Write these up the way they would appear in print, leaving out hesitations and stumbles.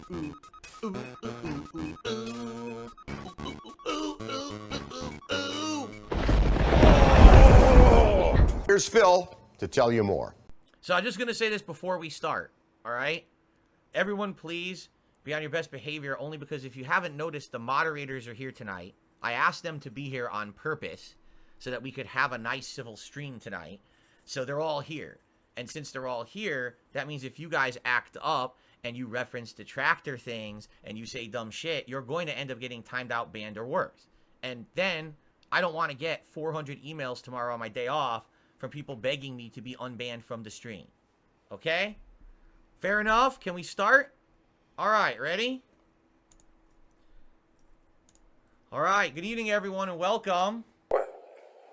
Here's Phil to tell you more. So I'm just going to say this before we start, all right? Everyone, please be on your best behavior, only because if you haven't noticed, the moderators are here tonight. I asked them to be here on purpose so that we could have a nice civil stream tonight. So they're all here. And since they're all here, that means if you guys act up and you reference detractor things and you say dumb shit, you're going to end up getting timed out, banned, or worse. And then I don't want to get 400 emails tomorrow on my day off from people begging me to be unbanned from the stream. Okay? Fair enough? Can we start? All right, ready? All right, good evening, everyone, and welcome.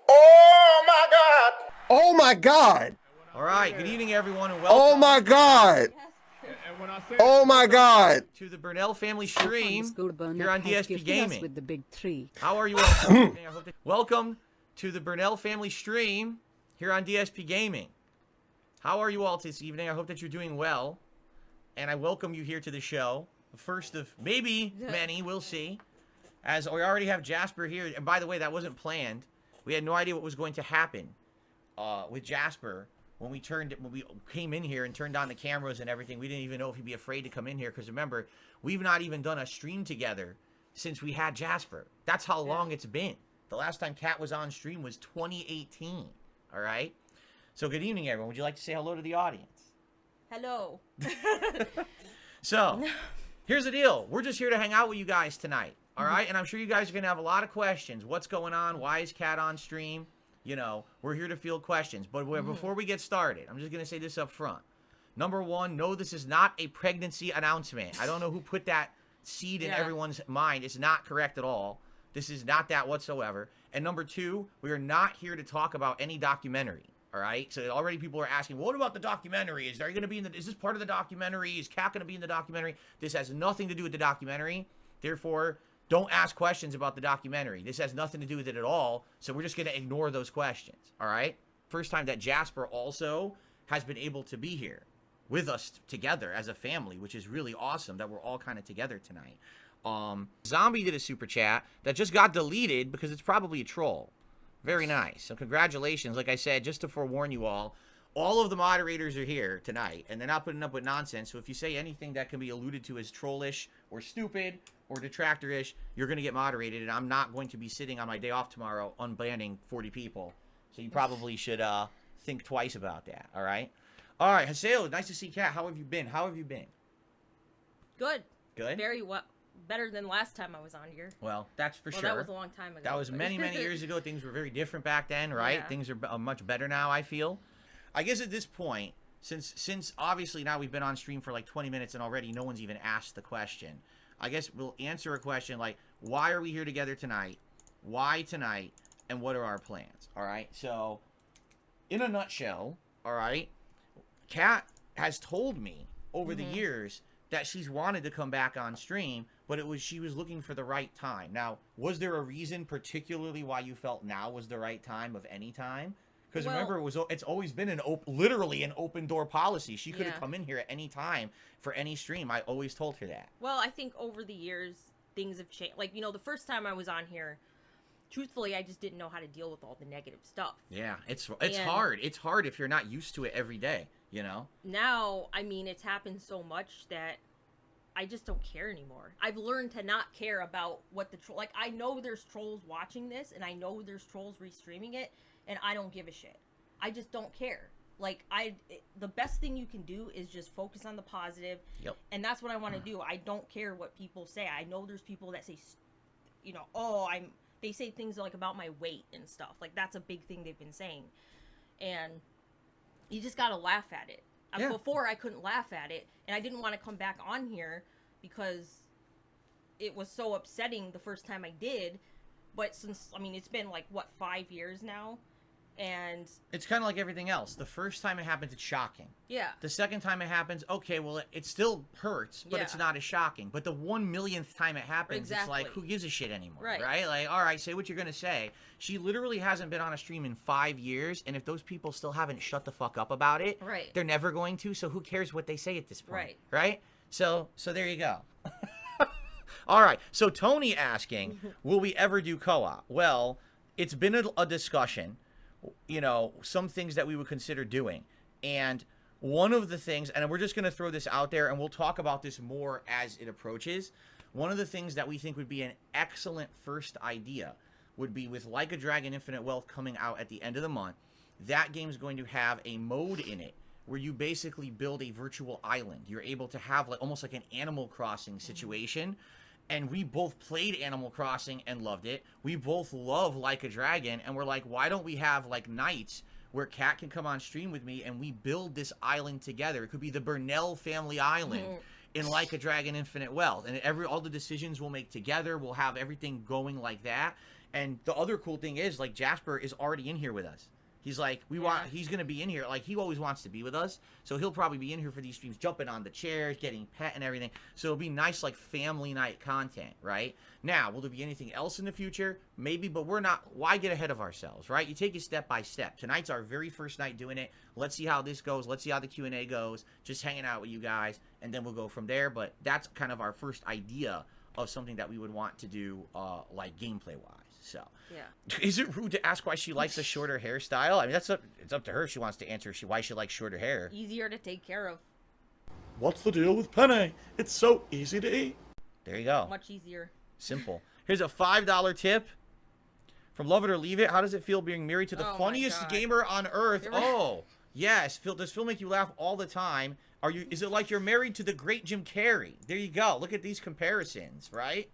Oh my God! Oh my God! All right, good evening, everyone, and welcome. Oh my God! Oh my God! To the Burnell family stream here on DSP Gaming. With the big tree. How are you all? Welcome to the Burnell family stream here on DSP Gaming. How are you all this evening? I hope that you're doing well. And I welcome you here to the show. The first of maybe many, we'll see. As we already have Jasper here. And by the way, that wasn't planned. We had no idea what was going to happen with Jasper. When we came in here and turned on the cameras and everything, we didn't even know if he'd be afraid to come in here. Because remember, we've not even done a stream together since we had Jasper. That's how long it's been. The last time Kat was on stream was 2018. All right? So good evening, everyone. Would you like to say hello to the audience? Hello. So, here's the deal. We're just here to hang out with you guys tonight. All right? And I'm sure you guys are going to have a lot of questions. What's going on? Why is Kat on stream? You know, we're here to field questions. But before we get started, I'm just going to say this up front. Number one, no, this is not a pregnancy announcement. I don't know who put that seed in everyone's mind. It's not correct at all. This is not that whatsoever. And number two, we are not here to talk about any documentary. All right. So already people are asking, well, what about the documentary? Is there going to be is this part of the documentary? Is Kat going to be in the documentary? This has nothing to do with the documentary. Therefore, don't ask questions about the documentary. This has nothing to do with it at all. So we're just going to ignore those questions. All right. First time that Jasper also has been able to be here with us together as a family, which is really awesome that we're all kind of together tonight. Zombie did a super chat that just got deleted because it's probably a troll. Very nice. So congratulations. Like I said, just to forewarn you all of the moderators are here tonight, and they're not putting up with nonsense. So if you say anything that can be alluded to as trollish or stupid or detractorish, you're going to get moderated, and I'm not going to be sitting on my day off tomorrow unbanning 40 people. So you probably should think twice about that, all right? All right, Haseo, nice to see Kat. How have you been? Good. Good? Very well. Better than last time I was on here. Well, that's for sure. That was a long time ago. That was many, many years ago. Things were very different back then, right? Yeah. Things are much better now, I feel. I guess at this point, since obviously now we've been on stream for like 20 minutes and already no one's even asked the question, I guess we'll answer a question like, why are we here together tonight? Why tonight? And what are our plans? All right? So, in a nutshell, all right, Kat has told me over the years that she's wanted to come back on stream, but she was looking for the right time. Now, was there a reason particularly why you felt now was the right time of any time? Because remember, it's always been literally an open door policy. She could have come in here at any time for any stream. I always told her that. Well, I think over the years, things have changed. Like, the first time I was on here, truthfully, I just didn't know how to deal with all the negative stuff. Yeah, it's hard. It's hard if you're not used to it every day, Now, it's happened so much that I just don't care anymore. I've learned to not care about what the troll... Like, I know there's trolls watching this, and I know there's trolls restreaming it, and I don't give a shit. I just don't care. Like, the best thing you can do is just focus on the positive. Yep. And that's what I want to do. I don't care what people say. I know there's people that say, they say things like about my weight and stuff. Like, that's a big thing they've been saying. And you just gotta laugh at it. Yeah. Before, I couldn't laugh at it, and I didn't want to come back on here because it was so upsetting the first time I did. But since, it's been, 5 years now? And it's kind of like everything else. The first time it happens, it's shocking. Yeah. The second time it happens, okay, well, it still hurts, but it's not as shocking. But the 1,000,000th time it happens, it's like, who gives a shit anymore, right? Like, all right, say what you're going to say. She literally hasn't been on a stream in 5 years, and if those people still haven't shut the fuck up about it, they're never going to, so who cares what they say at this point, right? So there you go. All right. So Tony asking, will we ever do co-op? Well, it's been a discussion, you know, some things that we would consider doing. And one of the things, and we're just going to throw this out there, and we'll talk about this more as it approaches. One of the things that we think would be an excellent first idea would be with Like a Dragon Infinite Wealth coming out at the end of the month. That game's going to have a mode in it where you basically build a virtual island. You're able to have like almost like an Animal Crossing situation. And we both played Animal Crossing and loved it. We both love Like a Dragon, and we're like, why don't we have like nights where Kat can come on stream with me and we build this island together? It could be the Burnell family island in Like a Dragon Infinite Wealth, and all the decisions we'll make together. We'll have everything going like that. And the other cool thing is, like, Jasper is already in here with us. He's like, he's going to be in here. Like, he always wants to be with us. So he'll probably be in here for these streams, jumping on the chairs, getting pet and everything. So it'll be nice, like, family night content, right? Now, will there be anything else in the future? Maybe, but we're not. Why get ahead of ourselves, right? You take it step by step. Tonight's our very first night doing it. Let's see how this goes. Let's see how the Q&A goes. Just hanging out with you guys, and then we'll go from there. But that's kind of our first idea of something that we would want to do, like, gameplay-wise. So, yeah. Is it rude to ask why she likes a shorter hairstyle? I mean, it's up to her if she wants to answer why she likes shorter hair. Easier to take care of. What's the deal with penne? It's so easy to eat. There you go. Much easier. Simple. Here's a $5 tip from Love It or Leave It. How does it feel being married to the funniest gamer on earth? Oh, yes. Phil, does Phil make you laugh all the time? Is it like you're married to the great Jim Carrey? There you go. Look at these comparisons, right?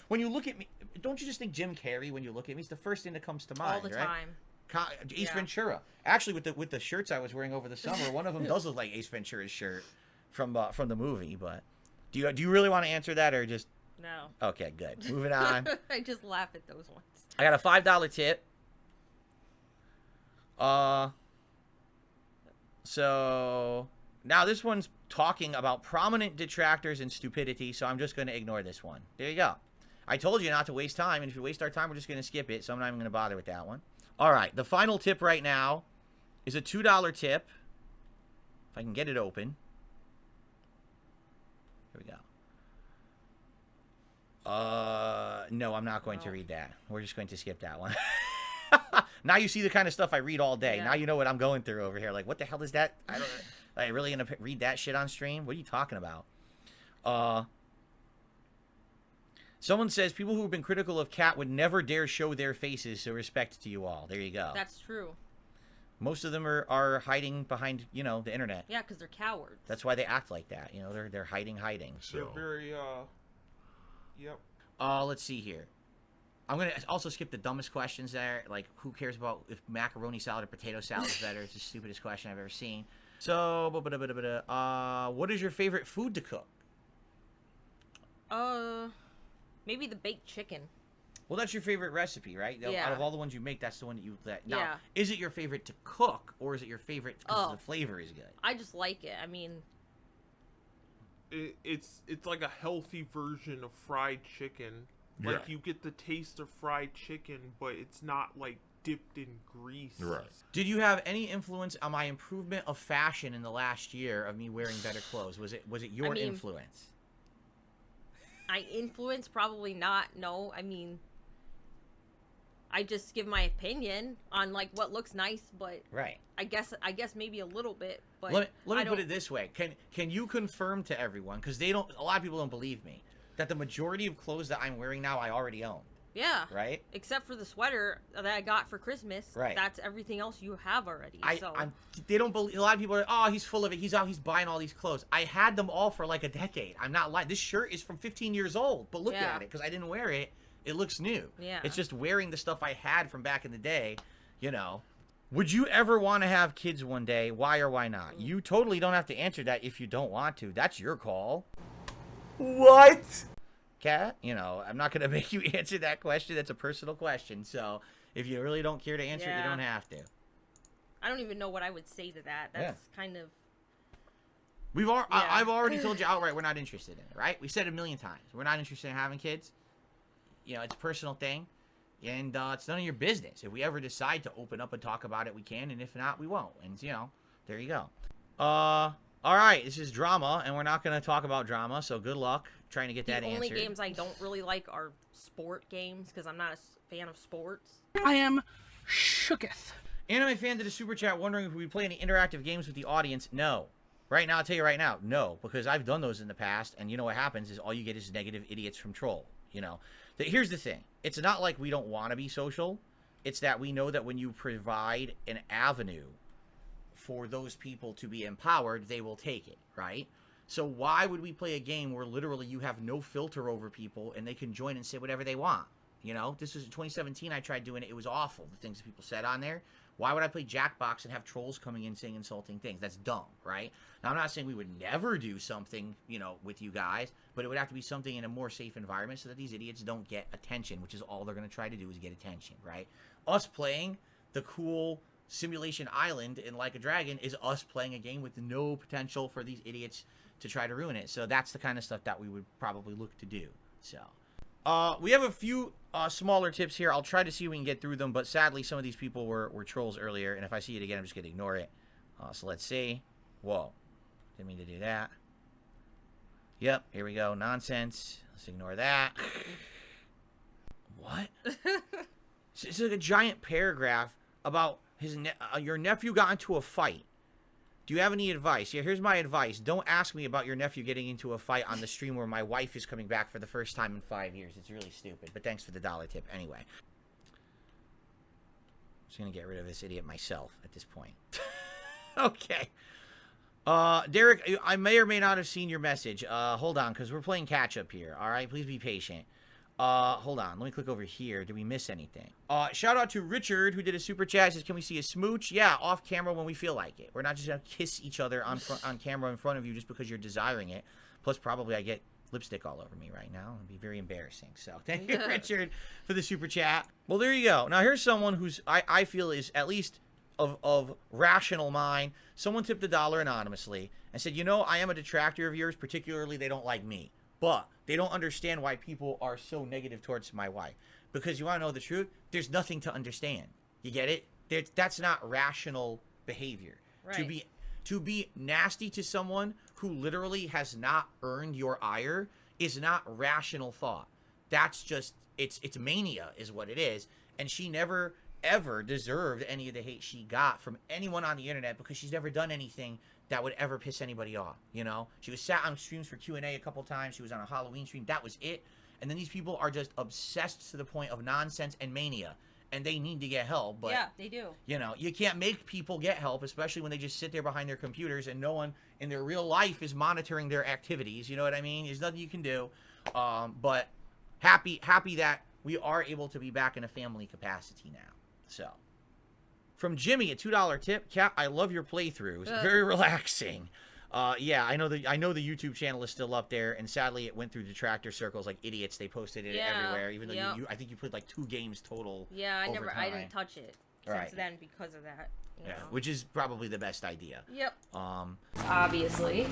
When you look at me, don't you just think Jim Carrey when you look at me? It's the first thing that comes to mind, all the right? time. Ace Ventura. Actually, with the shirts I was wearing over the summer, one of them does look like Ace Ventura's shirt from the movie. But do you really want to answer that, or just no? Okay, good. Moving on. I just laugh at those ones. I got a $5 tip. So now this one's talking about prominent detractors and stupidity, so I'm just going to ignore this one. There you go. I told you not to waste time, and if you waste our time, we're just going to skip it, so I'm not even going to bother with that one. All right, the final tip right now is a $2 tip. If I can get it open. Here we go. No, I'm not going to read that. We're just going to skip that one. Now you see the kind of stuff I read all day. Yeah. Now you know what I'm going through over here. Like, what the hell is that? I don't. Are you really gonna read that shit on stream? What are you talking about? Someone says people who have been critical of Kat would never dare show their faces. So respect to you all. There you go. That's true. Most of them are hiding behind, you know, the internet. Yeah, because they're cowards. That's why they act like that. You know, they're hiding. So they're very yep. Let's see here. I'm going to also skip the dumbest questions there. Like, who cares about if macaroni salad or potato salad is better? It's the stupidest question I've ever seen. So, what is your favorite food to cook? Maybe the baked chicken. Well, that's your favorite recipe, right? Yeah. Out of all the ones you make, that's the one that you... Now, yeah. Is it your favorite to cook, or is it your favorite because the flavor is good? I just like it. I mean... It's like a healthy version of fried chicken. Like, you get the taste of fried chicken, but it's not, like, dipped in grease. Right. Did you have any influence on my improvement of fashion in the last year of me wearing better clothes? Was it your influence? I influence? Probably not. No. I mean, I just give my opinion on, like, what looks nice, but... Right. I guess maybe a little bit, but... Let me put it this way. Can you confirm to everyone, because a lot of people don't believe me, that the majority of clothes that I'm wearing now I already own? Yeah. Right? Except for the sweater that I got for Christmas. Right. That's everything else you have already. They don't believe. A lot of people are, oh, he's full of it. He's buying all these clothes. I had them all for like a decade. I'm not lying. This shirt is from 15 years old, but look at it, because I didn't wear it. It looks new. Yeah. It's just wearing the stuff I had from back in the day, you know. Would you ever want to have kids one day? Why or why not? You totally don't have to answer that if you don't want to. That's your call. What? Kat, you know, I'm not going to make you answer that question. That's a personal question. So if you really don't care to answer it, you don't have to. I don't even know what I would say to that. That's kind of... I've already told you outright we're not interested in it, right? We said it a million times. We're not interested in having kids. You know, it's a personal thing. And it's none of your business. If we ever decide to open up and talk about it, we can. And if not, we won't. And, you know, there you go. All right, this is drama, and we're not going to talk about drama, so good luck trying to get that answered. The only games I don't really like are sport games, because I'm not a fan of sports. I am shooketh. Anime fan did a super chat wondering if we play any interactive games with the audience. No. Right now, I'll tell you right now, no, because I've done those in the past, and you know what happens is all you get is negative idiots from troll, you know. Here's the thing. It's not like we don't want to be social. It's that we know that when you provide an avenue for those people to be empowered, they will take it, right? So why would we play a game where literally you have no filter over people and they can join and say whatever they want? You know, this was in 2017. I tried doing it. It was awful, the things that people said on there. Why would I play Jackbox and have trolls coming in saying insulting things? That's dumb, right? Now, I'm not saying we would never do something, you know, with you guys, but it would have to be something in a more safe environment so that these idiots don't get attention, which is all they're going to try to do is get attention, right? Us playing the cool Simulation Island in Like a Dragon is us playing a game with no potential for these idiots to try to ruin it. So that's the kind of stuff that we would probably look to do. So we have a few smaller tips here. I'll try to see if we can get through them, but sadly some of these people were trolls earlier, and if I see it again, I'm just going to ignore it. So let's see. Whoa. Didn't mean to do that. Yep, here we go. Nonsense. Let's ignore that. What? It's like a giant paragraph about your nephew got into a fight. Do you have any advice? Yeah, here's my advice. Don't ask me about your nephew getting into a fight on the stream where my wife is coming back for the first time in 5 years. It's really stupid, but thanks for the $1 tip anyway. I'm just going to get rid of this idiot myself at this point. Okay. Derek, I may or may not have seen your message. Hold on, because we're playing catch-up here. All right, please be patient. Hold on. Let me click over here. Did we miss anything? Shout out to Richard, who did a super chat. Says, can we see a smooch? Yeah, off camera when we feel like it. We're not just going to kiss each other on camera in front of you just because you're desiring it. Plus, probably I get lipstick all over me right now. It'd be very embarrassing. So, thank you, Richard, for the super chat. Well, there you go. Now, here's someone who's, I feel is at least of rational mind. Someone tipped $1 anonymously and said, you know, I am a detractor of yours, particularly they don't like me. But they don't understand why people are so negative towards my wife. Because you want to know the truth? There's nothing to understand. You get it? That's not rational behavior. Right. To be nasty to someone who literally has not earned your ire is not rational thought. That's just, it's mania is what it is. And she never, ever deserved any of the hate she got from anyone on the internet because she's never done anything that would ever piss anybody off, you know? She was sat on streams for Q&A a couple times. She was on a Halloween stream. That was it. And then these people are just obsessed to the point of nonsense and mania. And they need to get help. But, yeah, they do. You know, you can't make people get help, especially when they just sit there behind their computers and no one in their real life is monitoring their activities. You know what I mean? There's nothing you can do. But happy that we are able to be back in a family capacity now. So... From Jimmy, a $2 tip. Cat, I love your playthroughs. Very relaxing. Yeah, I know the YouTube channel is still up there, and sadly, it went through detractor circles like idiots. They posted it everywhere, even though I think you played like 2 games total. Yeah, I didn't touch it since then because of that. You know? Which is probably the best idea. Yep. Obviously.